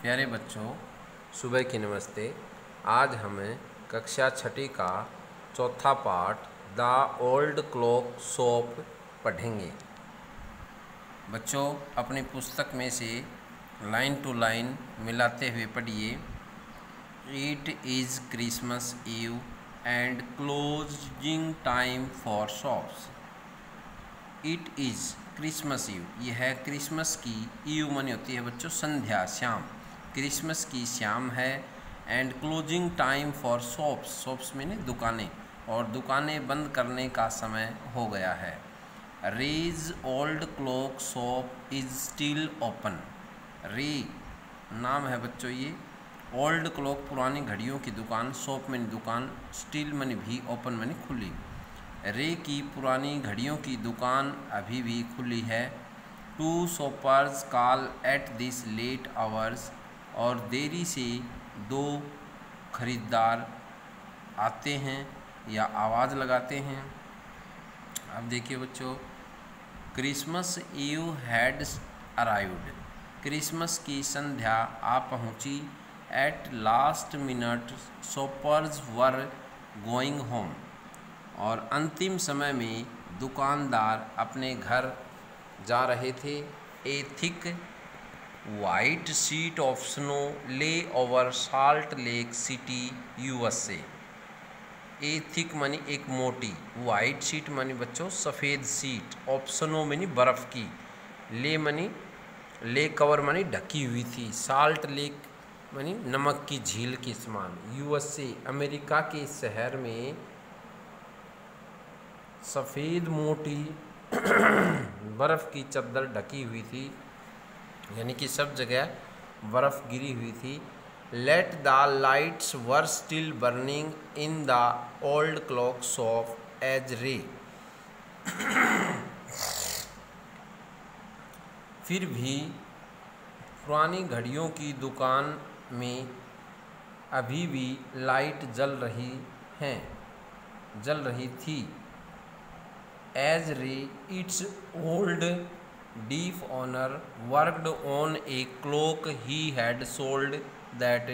प्यारे बच्चों, सुबह की नमस्ते। आज हमें कक्षा छठी का चौथा पाठ द ओल्ड क्लॉक शॉप पढ़ेंगे। बच्चों, अपनी पुस्तक में से लाइन टू लाइन मिलाते हुए पढ़िए। It is Christmas Eve and closing time for shops. It is Christmas Eve, यह है क्रिसमस की ईव मानी होती है बच्चों संध्या, शाम। क्रिसमस की शाम है। And closing time for shops, shops में दुकानें, और दुकानें बंद करने का समय हो गया है। Ray's old clock shop is still open. Ray नाम है बच्चों ये। ओल्ड क्लॉक पुरानी घड़ियों की दुकान, शॉप में दुकान, स्टिल मनी भी, ओपन मनी खुली। रे की पुरानी घड़ियों की दुकान अभी भी खुली है। Two shoppers call at this late hours, और देरी से दो खरीदार आते हैं या आवाज़ लगाते हैं। अब देखिए बच्चों, Christmas Eve had arrived, Christmas की संध्या आ पहुंची। At last minute shoppers were going home, और अंतिम समय में दुकानदार अपने घर जा रहे थे। A thick white sheet of snow lay over Salt Lake City USA. A thick मनी एक मोटी, वाइट शीट मनी बच्चों सफ़ेद शीट, ऑफ स्नो मनी बर्फ़ की, ले मनी ले कवर मनी ढकी हुई थी, साल्ट लेक मनी नमक की झील के समान। यूएसए अमेरिका के शहर में सफ़ेद मोटी बर्फ़ की चद्दर ढकी हुई थी, यानी कि सब जगह बर्फ़ गिरी हुई थी। Late the lights were still burning in the old clock shop as Ray. फिर भी पुरानी घड़ियों की दुकान में अभी भी लाइट जल रही थी। एज रे it's old deaf owner worked on a clock he had sold that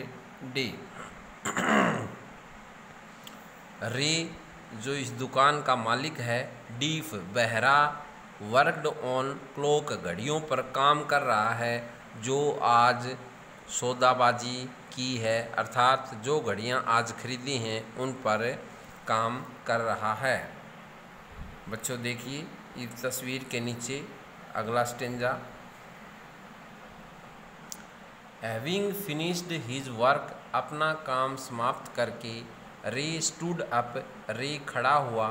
day. रे जो इस दुकान का मालिक है, डीफ बहरा, वर्कड ऑन क्लॉक घड़ियों पर काम कर रहा है, जो आज सौदाबाजी की है, अर्थात जो घड़ियां आज खरीदी हैं उन पर काम कर रहा है। बच्चों देखिए इस तस्वीर के नीचे अगला stanza. Having finished his work, अपना काम समाप्त करके, रे स्टूड अप, रे खड़ा हुआ,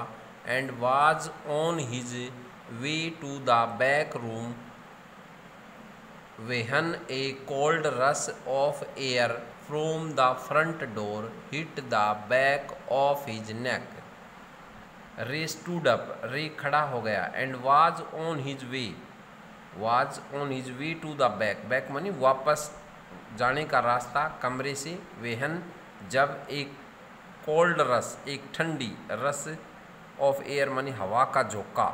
and was on his way to the back room when a cold rush of air from the front door hit the back of his neck. Ray stood up, Ray खड़ा हो गया, and was on his way, was on his way to the back, back मनी वापस जाने का रास्ता कमरे से, वेहन जब एक कोल्ड रस, एक ठंडी रस, ऑफ एयर मनी हवा का झोंका,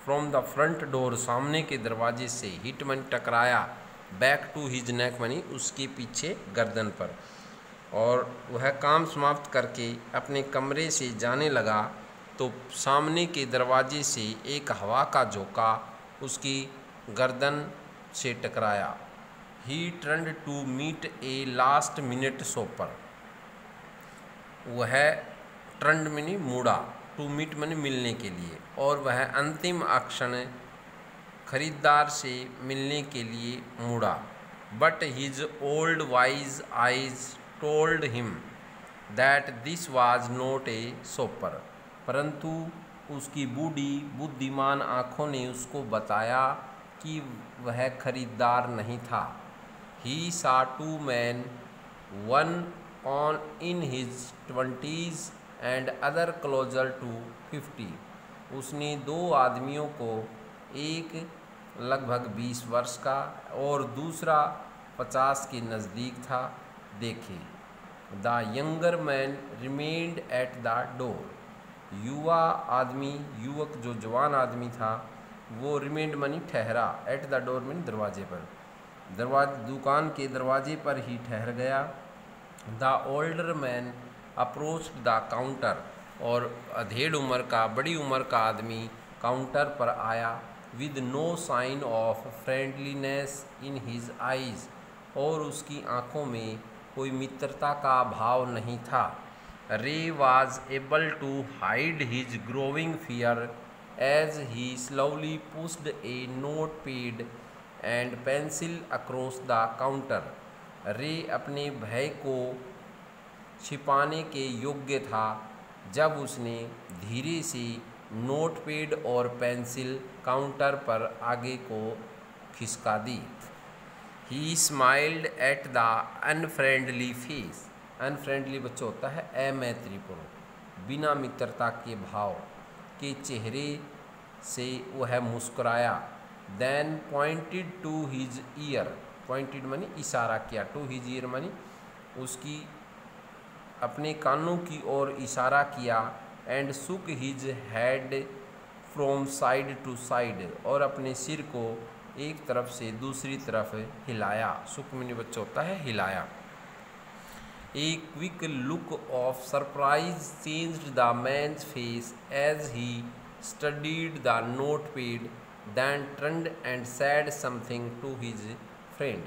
फ्रॉम द फ्रंट डोर सामने के दरवाजे से, हिट मनी टकराया, बैक टू हिज नेक मनी उसके पीछे गर्दन पर, और वह काम समाप्त करके अपने कमरे से जाने लगा तो सामने के दरवाजे से एक हवा का झोंका उसकी गर्दन से टकराया। He turned to meet a last minute shopper, वह टर्न्ड मनी मुड़ा, टू मीट मनी मिलने के लिए, और वह अंतिम क्षण खरीदार से मिलने के लिए मुड़ा। But his old wise eyes told him that this was not A shopper, परंतु उसकी बूढ़ी बुद्धिमान आँखों ने उसको बताया कि वह खरीदार नहीं था। He saw two man, one on in his 20s and other closer to 50, उसने दो आदमियों को, एक लगभग 20 वर्ष का और दूसरा 50 के नज़दीक था, देखे। The younger man remained at the door, युवा आदमी, युवक जो जवान आदमी था वो रिमेंड मनी ठहरा, एट द डोर मनी दरवाजे पर। दुकान के दरवाजे पर ही ठहर गया। The older man approached the counter, और अधेड़ उम्र का, बड़ी उम्र का आदमी काउंटर पर आया। With no sign of friendliness in his eyes, और उसकी आंखों में कोई मित्रता का भाव नहीं था। Ray was able to hide his growing fear as he slowly pushed a note pad and pencil across the counter. Ray अपने भय को छिपाने के योग्य था जब उसने धीरे से नोटपैड और पेंसिल काउंटर पर आगे को खिसका दी। He smiled at the unfriendly face. Unfriendly बच्चा होता है अमैत्रीपूर्ण, बिना मित्रता के भाव के चेहरे से वह मुस्कुराया। Then pointed to his ear, pointed मानी इशारा किया, टू हिज ईयर मानी उसकी अपने कानों की ओर इशारा किया। And shook his head from side to side, और अपने सिर को एक तरफ से दूसरी तरफ हिलाया। सुक मिनी बच्चा होता है हिलाया। A quick look of surprise changed the man's face as he studied the notepad, then turned and said something to his friend.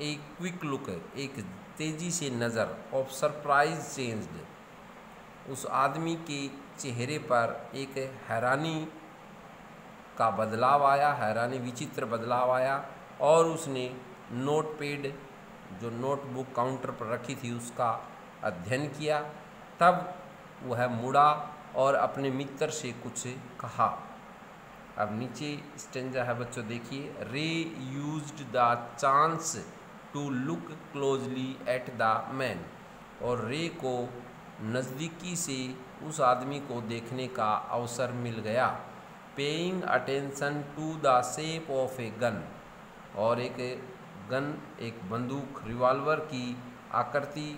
A quick look, एक तेजी से नज़र, ऑफ सरप्राइज चेंज्ड, उस आदमी के चेहरे पर एक हैरानी का बदलाव आया, हैरानी विचित्र बदलाव आया। और उसने नोटपैड, जो नोटबुक काउंटर पर रखी थी, उसका अध्ययन किया। तब वह मुड़ा और अपने मित्र से कुछ कहा। अब नीचे स्टेंजा है बच्चों, देखिए। Ray used the chance to look closely at the man, और रे को नज़दीकी से उस आदमी को देखने का अवसर मिल गया। Paying attention to the shape of a gun, और एक गन, एक बंदूक, रिवॉल्वर की आकृति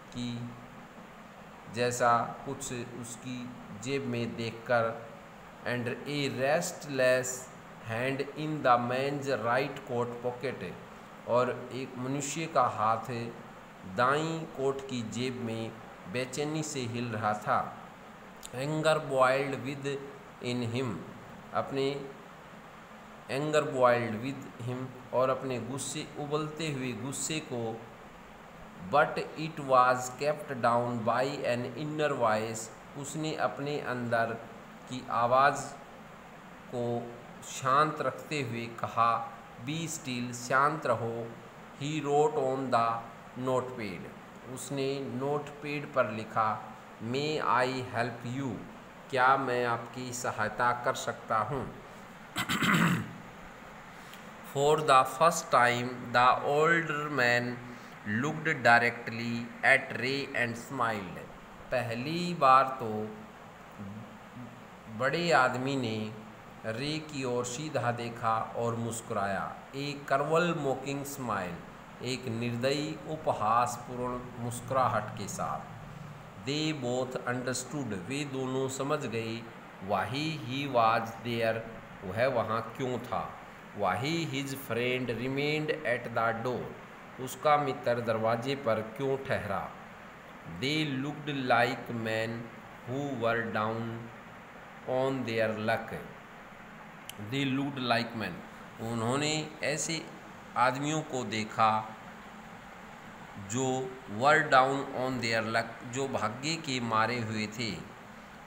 की जैसा कुछ उसकी जेब में देखकर। And a restless hand in the man's right coat pocket, और एक मनुष्य का हाथ दाईं कोट की जेब में बेचैनी से हिल रहा था। Anger boiled with in him, अपने एंगर बॉइल्ड विद हिम, और अपने गुस्से, उबलते हुए गुस्से को। But it was kept down by an inner voice, उसने अपने अंदर की आवाज़ को शांत रखते हुए कहा। बी स्टिल, शांत रहो। He wrote on the notepad, उसने नोटपैड पर लिखा। मे आई हेल्प यू, क्या मैं आपकी सहायता कर सकता हूँ। For the first time the older man looked directly at रे एंड स्माइल्ड, पहली बार तो बड़े आदमी ने रे की ओर सीधा देखा और मुस्कुराया। एक करवल मोकिंग स्माइल, एक निर्दयी उपहासपूर्ण मुस्कुराहट के साथ। दे बोथ अंडरस्टूड, वे दोनों समझ गए। वाही ही वाज देयर, वह वहाँ क्यों था। Why his friend remained at the door, उसका मित्र दरवाजे पर क्यों ठहरा। They looked like men who were down on their luck, they looked like men, उन्होंने ऐसे आदमियों को देखा जो were down on their luck, जो भाग्य के मारे हुए थे।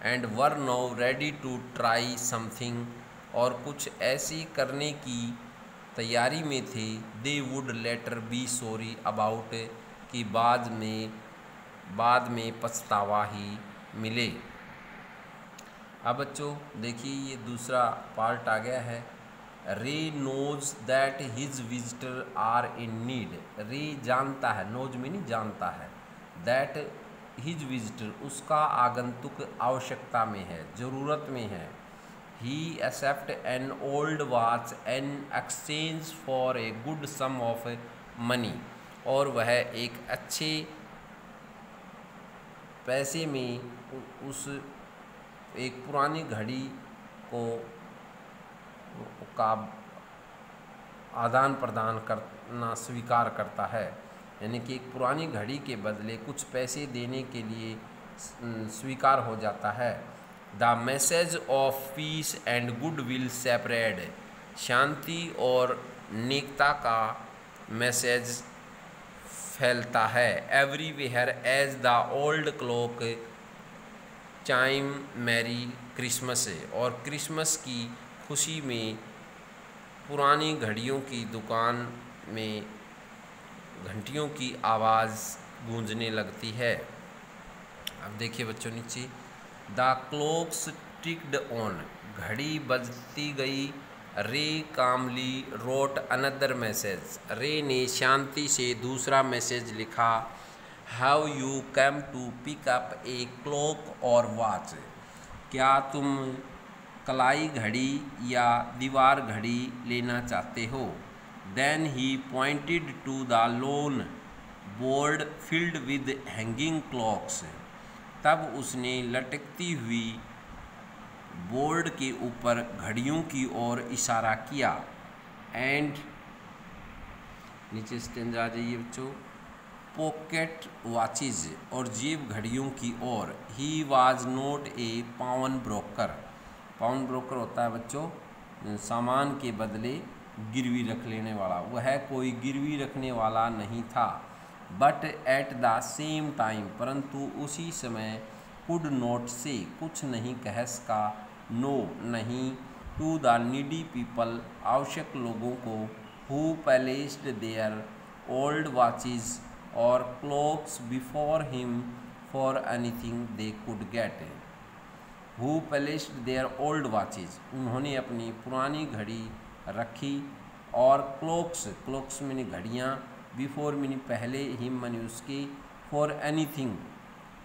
And were now ready to try something, और कुछ ऐसी करने की तैयारी में थे। They would later be sorry about, कि बाद में पछतावा ही मिले। अब बच्चों देखिए, ये दूसरा पार्ट आ गया है। Ray knows that his visitor are in need, Ray जानता है, नोज में नहीं जानता है, दैट हिज विजिटर, उसका आगंतुक आवश्यकता में है, ज़रूरत में है। He accept an old watch in exchange for a good sum of money, और वह एक अच्छे पैसे में उस एक पुरानी घड़ी को का आदान प्रदान करना स्वीकार करता है, यानी कि एक पुरानी घड़ी के बदले कुछ पैसे देने के लिए स्वीकार हो जाता है। The message of peace and good will spread, शांति और नेकता का मैसेज फैलता है everywhere as the old clock chime merry Christmas, और क्रिसमस की खुशी में पुरानी घड़ियों की दुकान में घंटियों की आवाज़ गूंजने लगती है। अब देखिए बच्चों नीचे, द क्लॉक्स टिक्ड ऑन, घड़ी बजती गई। रे कामली रोट अनदर मैसेज, रे ने शांति से दूसरा मैसेज लिखा। Have you come to pick up a clock और वॉच, क्या तुम कलाई घड़ी या दीवार घड़ी लेना चाहते हो। Then he pointed to the lone board filled with hanging clocks, तब उसने लटकती हुई बोर्ड के ऊपर घड़ियों की ओर इशारा किया। एंड नीचे स्टेंजा आ जाइए बच्चों, पॉकेट वॉचेज, और जेब घड़ियों की ओर। He was not a pawn broker, pawn broker होता है बच्चों सामान के बदले गिरवी रख लेने वाला, वह कोई गिरवी रखने वाला नहीं था। But at the same time, परंतु उसी समय, कुड नॉट से, कुछ नहीं कह सका, नो नहीं, टू द नीडी पीपल, आवश्यक लोगों को, who placed their old watches और clocks before him for anything they could get. Who placed their old watches, उन्होंने अपनी पुरानी घड़ी रखी, और क्लॉक्स, क्लॉक्स मैंने घड़ियाँ, बिफोर मैंने पहले, हिम मैंने उसके, फॉर एनीथिंग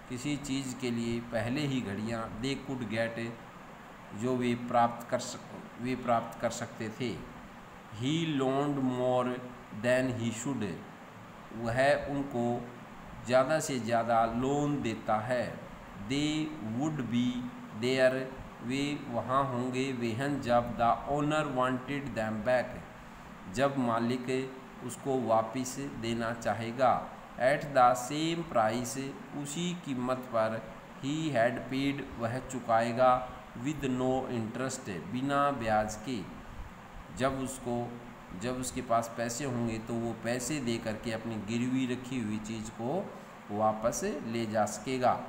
किसी चीज़ के लिए, पहले ही घड़ियाँ, दे कुड गेट जो वे प्राप्त कर सकते थे। ही लोन्ड मोर देन ही शुड, वह उनको ज़्यादा से ज़्यादा लोन देता है। दे वुड बी देयर, वे वहाँ होंगे, वेहन जब the owner wanted them back, जब मालिक उसको वापस देना चाहेगा। एट द सेम प्राइस, उसी कीमत पर, ही हैड पेड, वह चुकाएगा, विद नो इंटरेस्ट, बिना ब्याज के। जब उसके पास पैसे होंगे तो वो पैसे दे करके अपनी गिरवी रखी हुई चीज़ को वापस ले जा सकेगा।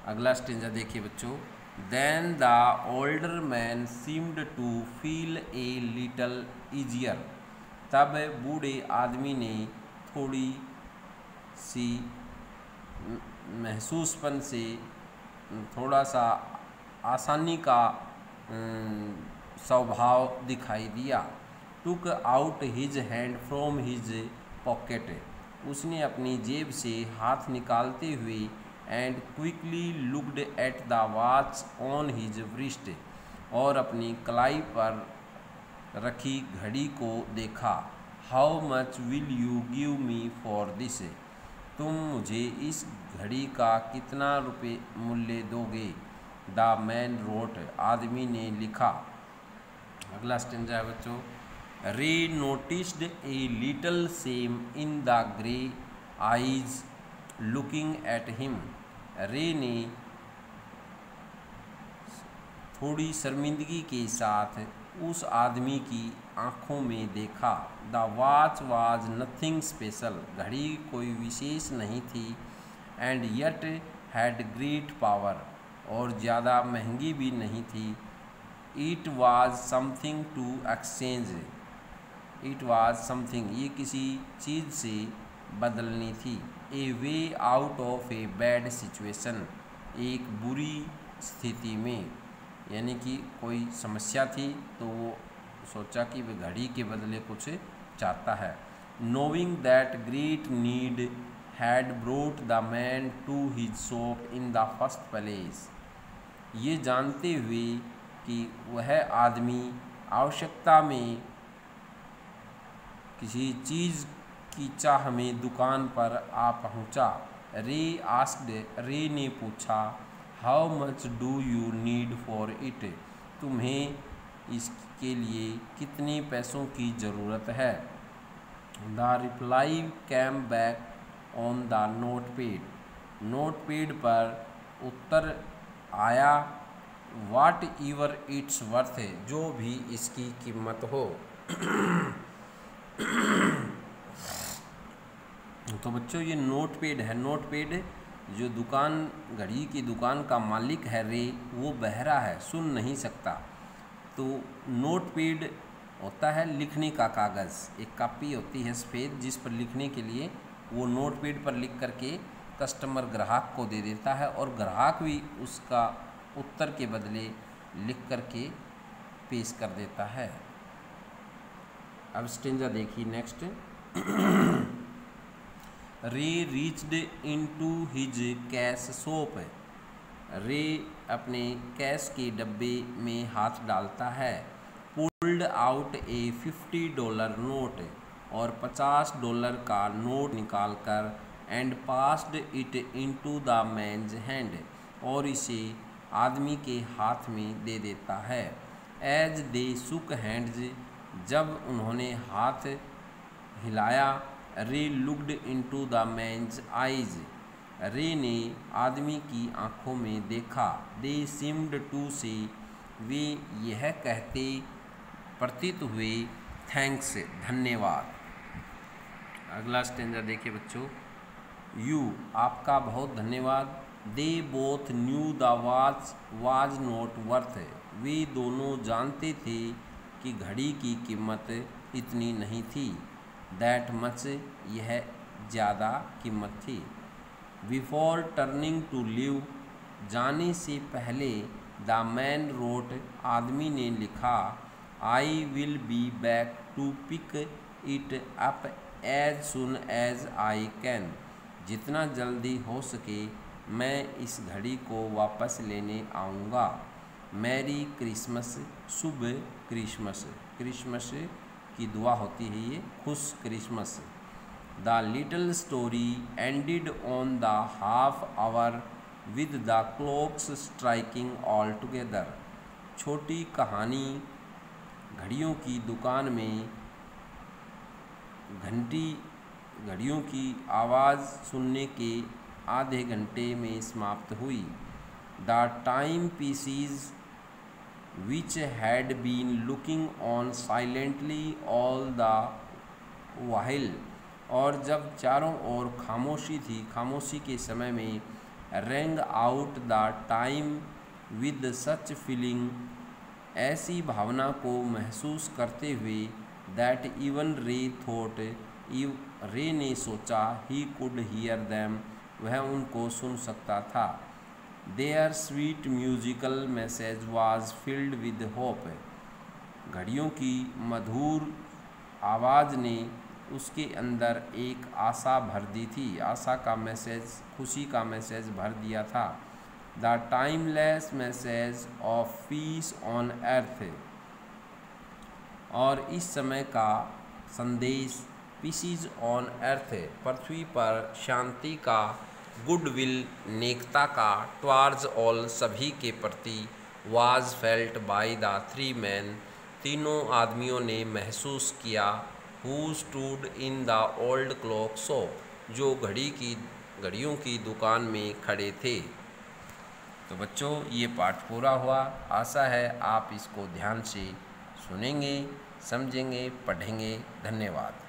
अगला स्टेंजा देखिए बच्चों, then the older man seemed to feel a little easier, तब बूढ़े आदमी ने थोड़ी सी महसूसपन से थोड़ा सा आसानी का स्वभाव दिखाई दिया। Took out his hand from his pocket, उसने अपनी जेब से हाथ निकालते हुए, and quickly looked at the watch on his wrist, और अपनी कलाई पर रखी घड़ी को देखा। How much will you give me for this, तुम मुझे इस घड़ी का कितना रुपये मूल्य दोगे। द मैन रोट, आदमी ने लिखा। अगला स्टेंजा है बच्चों, रे noticed a little same in the grey eyes looking at him, रे ने थोड़ी शर्मिंदगी के साथ उस आदमी की आँखों में देखा। The watch was nothing special, घड़ी कोई विशेष नहीं थी। And yet had great power, और ज़्यादा महंगी भी नहीं थी। It was something to exchange, it was something, ये किसी चीज़ से बदलनी थी। A way out of a bad situation, एक बुरी स्थिति में, यानी कि कोई समस्या थी तो वो सोचा कि वह घड़ी के बदले कुछ चाहता है। Knowing that great need had brought the man to his shop in the first place, ये जानते हुए कि वह आदमी आवश्यकता में किसी चीज़ की चाह में दुकान पर आ पहुंचा। रे आस्क्ड, रे ने पूछा, how much do you need for it, तुम्हें इसके लिए कितने पैसों की ज़रूरत है? The reply came back on the note paid. Note paid पर उत्तर आया, वाट एवर इट्स वर्थ, जो भी इसकी कीमत हो। तो बच्चों ये नोट पेड है। नोट पेड जो घड़ी की दुकान का मालिक है रे, वो बहरा है, सुन नहीं सकता। तो नोट पेड होता है लिखने का कागज़, एक कॉपी होती है सफ़ेद जिस पर लिखने के लिए वो नोट पेड पर लिख करके कस्टमर ग्राहक को दे देता है, और ग्राहक भी उसका उत्तर के बदले लिख करके पेश कर देता है। अब स्टेंजा देखिए नेक्स्ट। रे reached into his cash shop. रे अपने कैश के डब्बे में हाथ डालता है। पुल्ड आउट ए $50 नोट, और $50 का नोट निकालकर and passed it into the man's hand, और इसे आदमी के हाथ में दे देता है। एज दे शुक हैंड्स, जब उन्होंने हाथ हिलाया, Ray looked into the man's eyes, Ray ने आदमी की आंखों में देखा। दे सीम्ड टू से, वे यह कहते प्रतीत हुए, थैंक्स, धन्यवाद। अगला स्टेंजा देखिए बच्चों। यू, आपका बहुत धन्यवाद। They both knew the watch was not worth, वे दोनों जानते थे कि घड़ी की कीमत इतनी नहीं थी। दैट मच, यह ज़्यादा कीमत थी। बिफोर टर्निंग टू लीव, जाने से पहले, द मैन रोट, आदमी ने लिखा, I will be back to pick it up as soon as I can, जितना जल्दी हो सके मैं इस घड़ी को वापस लेने आऊँगा। मैरी क्रिसमस, शुभ क्रिसमस, क्रिसमस की दुआ होती है ये, खुश Christmas. The little story ended on the half hour with the clocks striking all together, छोटी कहानी घड़ियों की दुकान में घड़ियों की आवाज़ सुनने के आधे घंटे में समाप्त हुई। The timepieces which had been looking on silently all the while, और जब चारों ओर खामोशी थी, खामोशी के समय में, wrong out the time with such feeling, ऐसी भावना को महसूस करते हुए, दैट इवन रे थॉट, रे ने सोचा, ही कुड हियर दैम, वह उनको सुन सकता था। Their sweet musical message was filled with hope, घड़ियों की मधुर आवाज़ ने उसके अंदर एक आशा भर दी थी, आशा का मैसेज, खुशी का मैसेज भर दिया था। The timeless message of piece on earth, और इस समय का संदेश, पीसीज ऑन अर्थ, पृथ्वी पर शांति का, गुडविल, नेकता का, टुवार्ड्स ऑल, सभी के प्रति, was felt by the three man, तीनों आदमियों ने महसूस किया, who stood in the old clock shop, जो घड़ियों की दुकान में खड़े थे। तो बच्चों ये पाठ पूरा हुआ। आशा है आप इसको ध्यान से सुनेंगे, समझेंगे, पढ़ेंगे। धन्यवाद।